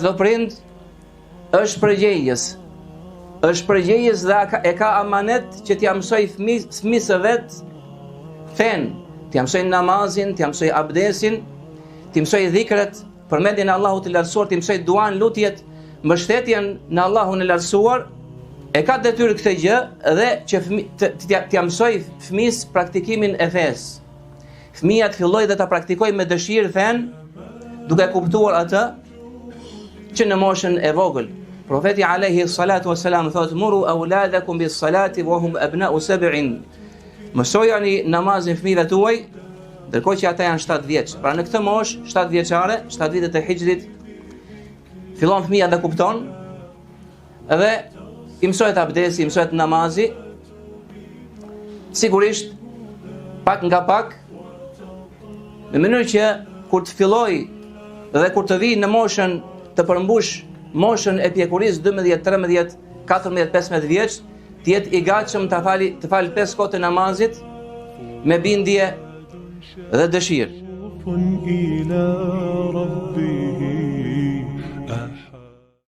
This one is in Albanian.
Çdo prind është përgjegjës. Është përgjegjës dhe e ka amanet që t'ia mësoj fëmijës vet fen, t'ia mësoj namazin, t'ia mësoj abdesin, t'i mësoj dhikret, përmendjen e Allahut të lartësuar, t'i mësoj duan, lutjet, mbështetjen në Allahun e lartësuar. E ka detyrë këtë gjë dhe që t'ia mësoj fëmijës praktikimin e fesë. Fëmia të fillojë dhe ta praktikojë me dëshirë fen, duke kuptuar atë që në moshën e vogël. Profeti alayhi salatu wassalam thotë: "Muru auladakum bis salati wa hum abna'u 7". Mësojani namazin fëmijëve tuaj, ndërkohë që ata janë 7 vjeç. Pra në këtë moshë 7 vjeçare, 7 vitet e hijrit, fillon fëmia dhe kupton dhe i mësohet abdesi, i mësohet namazi. Sigurisht pak nga pak, në mënyrë që kur të filloj dhe kur të vi në moshën të përmbush moshën e pjekurisë 12, 13, 14, 15 vjeç, të jetë i gatshëm të fal 5 kohë të namazit me bindje dhe dëshirë.